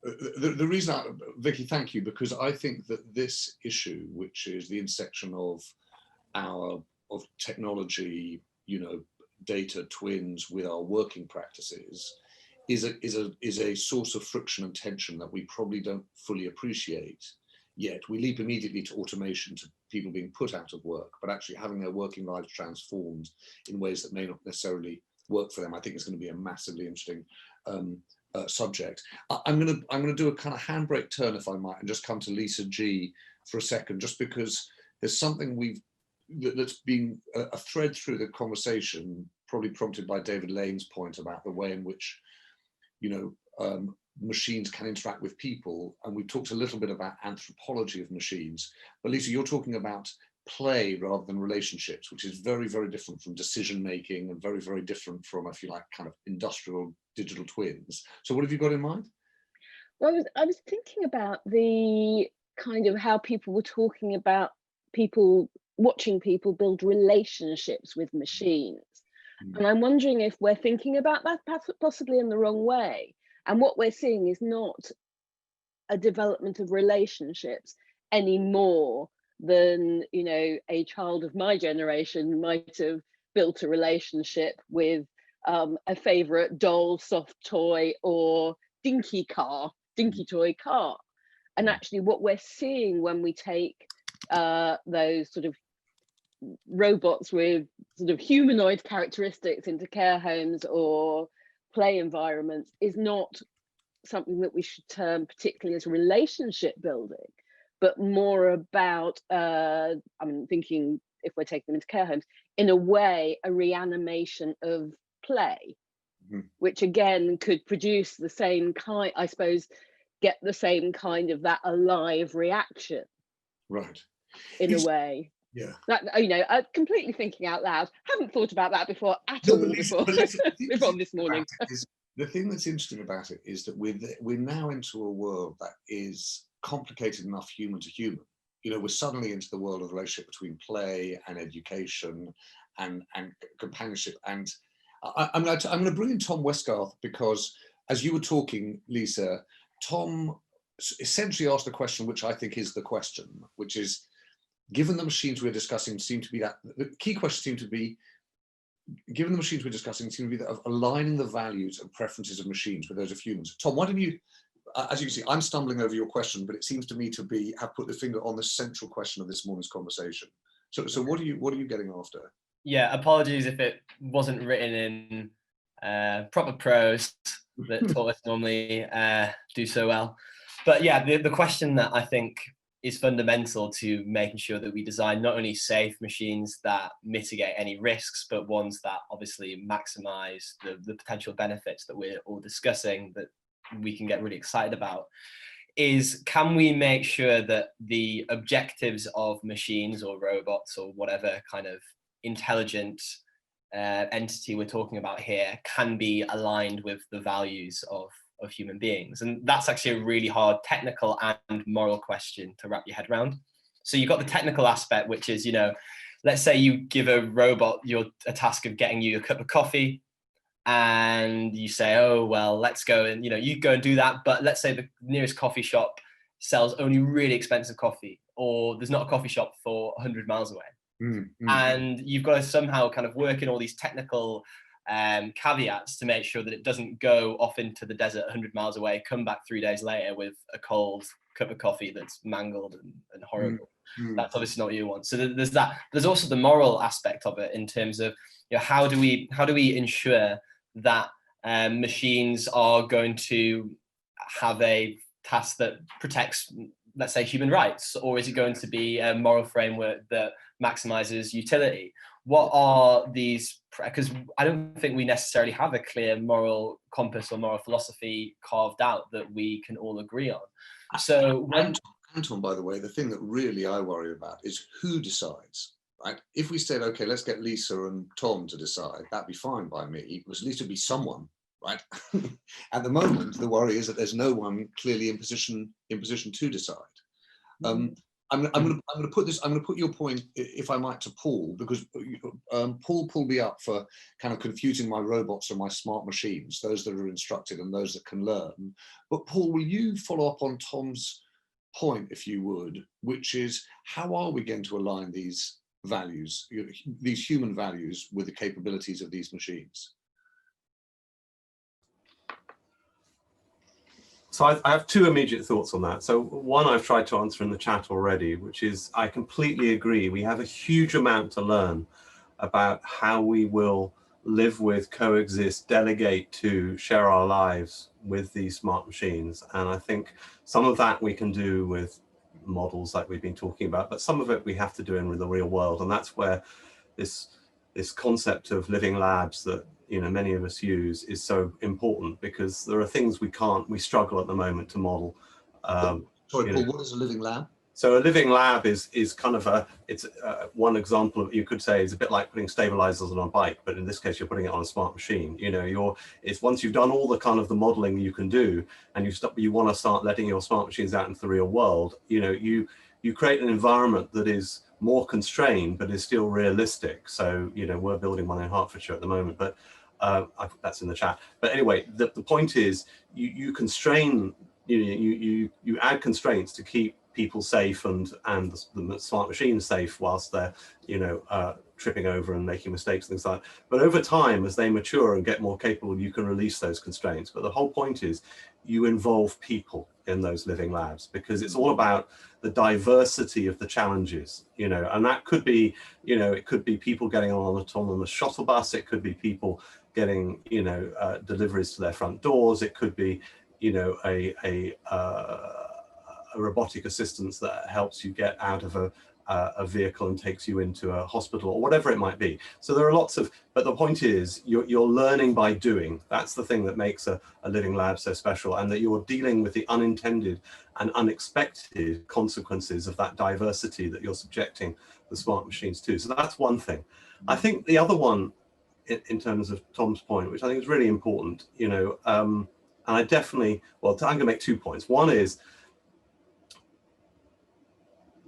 the reason, Vicky, thank you, because I think that this issue, which is the intersection of technology, data twins with our working practices, is a source of friction and tension that we probably don't fully appreciate yet. We leap immediately to automation, to people being put out of work, but actually having their working lives transformed in ways that may not necessarily work for them, I think is going to be a massively interesting subject. I'm going to do a kind of handbrake turn, if I might, and just come to Lisa G for a second, just because there's something that's been a thread through the conversation, probably prompted by David Lane's point about the way in which machines can interact with people, and we talked a little bit about anthropology of machines, but Lisa, you're talking about play rather than relationships, which is very, very different from decision making, and very, very different from, if you like, kind of industrial digital twins. So what have you got in mind? Well, I was thinking about the kind of how people were talking about watching people build relationships with machines. And I'm wondering if we're thinking about that possibly in the wrong way. And what we're seeing is not a development of relationships any more than, a child of my generation might have built a relationship with a favorite doll, soft toy, or dinky toy car. And actually what we're seeing when we take those sort of robots with sort of humanoid characteristics into care homes or play environments is not something that we should term particularly as relationship building, but more about, I'm thinking if we're taking them into care homes, in a way, a reanimation of play, which again could produce the same kind, I suppose, get the same kind of that alive reaction. Right. In a way. Yeah. That, you know, completely thinking out loud. Haven't thought about that before at all before this morning. The thing that's interesting about it is that we're now into a world that is complicated enough human to human. You know, we're suddenly into the world of the relationship between play and education and companionship. And I'm going to bring in Tom Westgarth, because as you were talking, Lisa, Tom essentially asked a question which I think is the question, which is, given the machines we're discussing seem to be that, the key question seemed to be, given the machines we're discussing seem to be that of aligning the values and preferences of machines with those of humans. Tom, why don't you, as you can see, I'm stumbling over your question, but it seems to me to have put the finger on the central question of this morning's conversation. So what are you getting after? Yeah, apologies if it wasn't written in proper prose that tortoise normally do so well. But yeah, the question that I think is fundamental to making sure that we design not only safe machines that mitigate any risks, but ones that obviously maximize the potential benefits that we're all discussing, that we can get really excited about, is can we make sure that the objectives of machines or robots or whatever kind of intelligent entity we're talking about here can be aligned with the values of human beings. And that's actually a really hard technical and moral question to wrap your head around. So you've got the technical aspect, which is, you know, let's say you give a robot a task of getting you a cup of coffee, and you say, oh, well, let's go and, you know, you go and do that. But let's say the nearest coffee shop sells only really expensive coffee, or there's not a coffee shop for 100 miles away. And you've got to somehow kind of work in all these technical caveats to make sure that it doesn't go off into the desert 100 miles away, come back 3 days later with a cold cup of coffee that's mangled and horrible. That's obviously not what you want. So there's that. There's also the moral aspect of it in terms of, you know, how do we ensure that machines are going to have a task that protects, let's say, human rights, or is it going to be a moral framework that maximizes utility? What are these, because I don't think we necessarily have a clear moral compass or moral philosophy carved out that we can all agree on. So Anton, by the way, the thing that really I worry about is who decides, right? If we said, okay, let's get Lisa and Tom to decide, that'd be fine by me, because at least it'd be someone, right? At the moment, the worry is that there's no one clearly in position to decide. I'm going to put your point, if I might, to Paul, because Paul pulled me up for kind of confusing my robots and my smart machines, those that are instructed and those that can learn. But Paul, will you follow up on Tom's point, if you would, which is, how are we going to align these values, these human values, with the capabilities of these machines? So I have two immediate thoughts on that. So one I've tried to answer in the chat already, which is I completely agree. We have a huge amount to learn about how we will live with, coexist, delegate to, share our lives with these smart machines. And I think some of that we can do with models like we've been talking about, but some of it we have to do in the real world. And that's where this concept of living labs that, you know, many of us use is so important, because there are things we struggle at the moment to model. Sorry, Paul, what is a living lab? So a living lab is kind of one example of, you could say, is a bit like putting stabilizers on a bike, but in this case you're putting it on a smart machine. You know, it's once you've done all the kind of the modeling you can do, and you want to start letting your smart machines out into the real world, you know, you create an environment that is more constrained but is still realistic. So, you know, we're building one in Hertfordshire at the moment, but that's in the chat. But anyway, the point is you constrain, you add constraints to keep people safe and the smart machines safe whilst they're, you know, tripping over and making mistakes and things like that. But over time, as they mature and get more capable, you can release those constraints. But the whole point is you involve people in those living labs, because it's all about the diversity of the challenges, you know, and that could be, you know, it could be people getting on an autonomous shuttle bus, it could be people getting, you know, deliveries to their front doors, it could be, you know, a a robotic assistance that helps you get out of a vehicle and takes you into a hospital or whatever it might be. So there are lots of, but the point is you're learning by doing. That's the thing that makes a living lab so special, and that you're dealing with the unintended and unexpected consequences of that diversity that you're subjecting the smart machines to. So that's one thing. I think the other one, in terms of Tom's point, which I think is really important, you know, and I definitely, well, I'm gonna make 2 points. One is,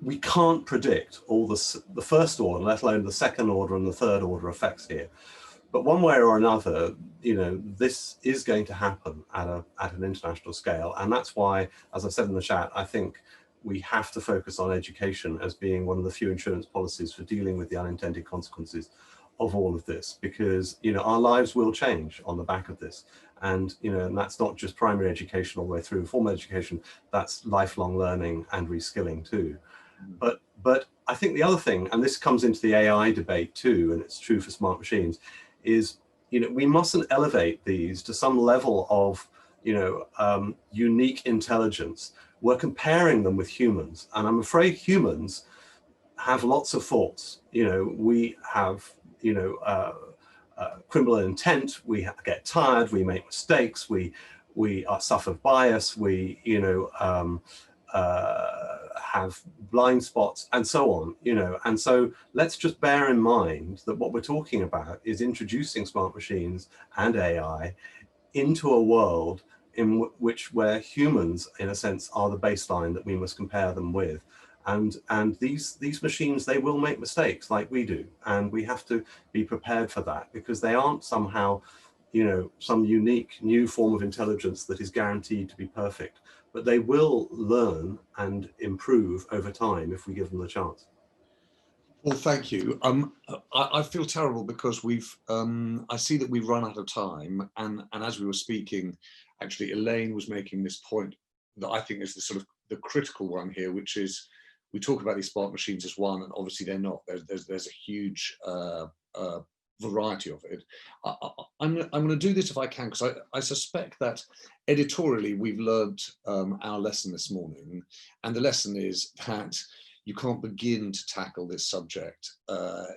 we can't predict all the first order, let alone the second order and the third order effects here. But one way or another, you know, this is going to happen at an international scale. And that's why, as I said in the chat, I think we have to focus on education as being one of the few insurance policies for dealing with the unintended consequences of all of this, because, you know, our lives will change on the back of this. And, you know, and that's not just primary education all the way through formal education, that's lifelong learning and reskilling too. But I think the other thing, and this comes into the AI debate too, and it's true for smart machines, is, you know, we mustn't elevate these to some level of, you know, unique intelligence. We're comparing them with humans, and I'm afraid humans have lots of faults. You know, we have, you know, criminal intent, we get tired, we make mistakes, we suffer bias, we, you know, have blind spots and so on, you know. And so let's just bear in mind that what we're talking about is introducing smart machines and AI into a world in where humans, in a sense, are the baseline that we must compare them with. And these machines, they will make mistakes like we do, and we have to be prepared for that, because they aren't somehow, you know, some unique new form of intelligence that is guaranteed to be perfect, but they will learn and improve over time if we give them the chance. Well, thank you. I feel terrible because I see that we've run out of time, and as we were speaking, actually Elaine was making this point that I think is the sort of the critical one here, which is, we talk about these smart machines as one, and obviously they're not. There's a huge variety of it. I'm going to do this if I can, because I suspect that editorially we've learned our lesson this morning, and the lesson is that you can't begin to tackle this subject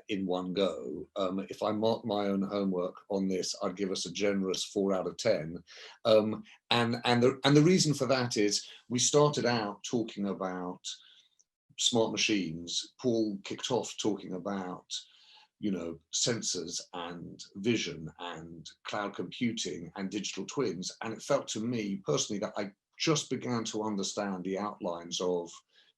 in one go. If I mark my own homework on this, I'd give us a generous 4 out of 10. And the reason for that is, we started out talking about smart machines. Paul kicked off talking about, you know, sensors and vision and cloud computing and digital twins. And it felt to me personally that I just began to understand the outlines of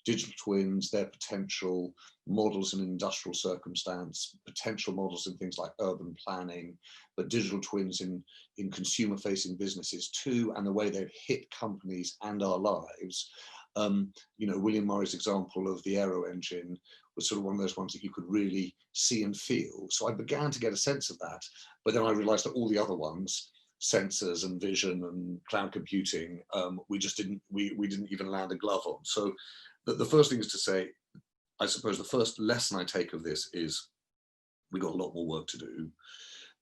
digital twins, their potential models in industrial circumstance, potential models in things like urban planning, but digital twins in consumer facing businesses too, and the way they've hit companies and our lives. You know, William Murray's example of the aero engine was sort of one of those ones that you could really see and feel. So I began to get a sense of that, but then I realized that all the other ones, sensors and vision and cloud computing, we didn't even land a glove on. So the first thing is to say, I suppose the first lesson I take of this is we've got a lot more work to do.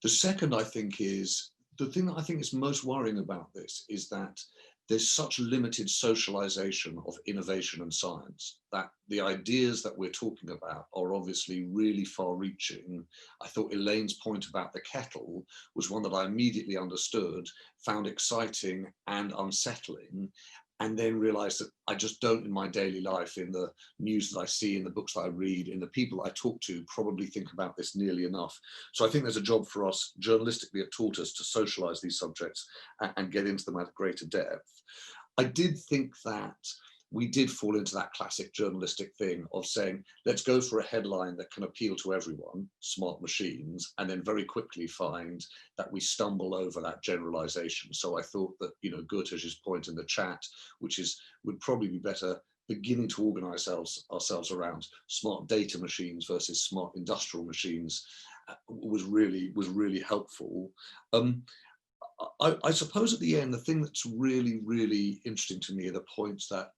The second, I think, is the thing that I think is most worrying about this is that there's such limited socialization of innovation and science, that the ideas that we're talking about are obviously really far reaching. I thought Elaine's point about the kettle was one that I immediately understood, found exciting and unsettling, and then realized that I just don't, in my daily life, in the news that I see, in the books that I read, in the people I talk to, probably think about this nearly enough. So I think there's a job for us journalistically at Tortoise to socialize these subjects and get into them at greater depth. I did think that we did fall into that classic journalistic thing of saying, let's go for a headline that can appeal to everyone, smart machines, and then very quickly find that we stumble over that generalization. So I thought that, you know, Gurtej's point in the chat, which is, would probably be better beginning to organize ourselves around smart data machines versus smart industrial machines, was really helpful. I suppose at the end, the thing that's really, really interesting to me are the points that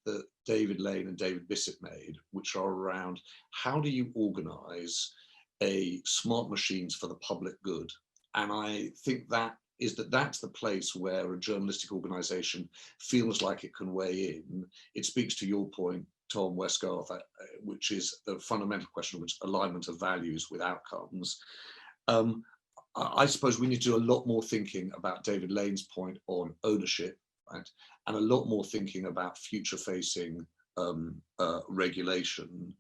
David Lane and David Bissett made, which are around how do you organize a smart machines for the public good? And I think that is that that's the place where a journalistic organization feels like it can weigh in. It speaks to your point, Tom Westgarth, which is the fundamental question, which alignment of values with outcomes. I suppose we need to do a lot more thinking about David Lane's point on ownership, right? And a lot more thinking about future-facing regulation,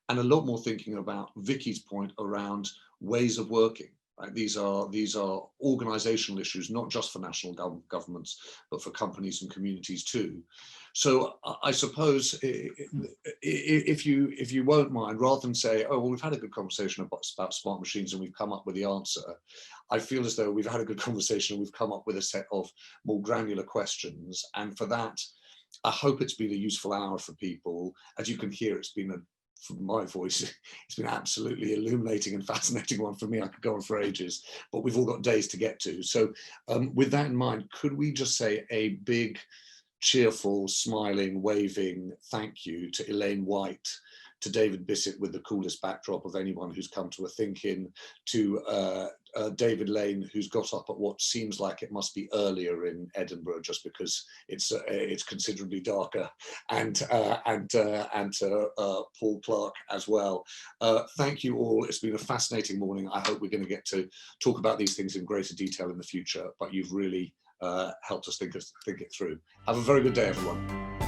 and a lot more thinking about Vicky's point around ways of working. Right? These are organizational issues, not just for national governments, but for companies and communities too. So I suppose if you won't mind, rather than say, oh, well, we've had a good conversation about smart machines and we've come up with the answer, I feel as though we've had a good conversation and we've come up with a set of more granular questions. And for that, I hope it's been a useful hour for people. As you can hear, it's been from my voice, it's been absolutely illuminating and fascinating one for me. I could go on for ages, but we've all got days to get to. So with that in mind, could we just say a big, cheerful, smiling, waving thank you to Elaine White, to David Bissett with the coolest backdrop of anyone who's come to a think-in, to David Lane, who's got up at what seems like it must be earlier in Edinburgh, just because it's considerably darker, and to Paul Clark as well. Thank you all. It's been a fascinating morning. I hope we're going to get to talk about these things in greater detail in the future, but you've really helped us think it through. Have a very good day, everyone.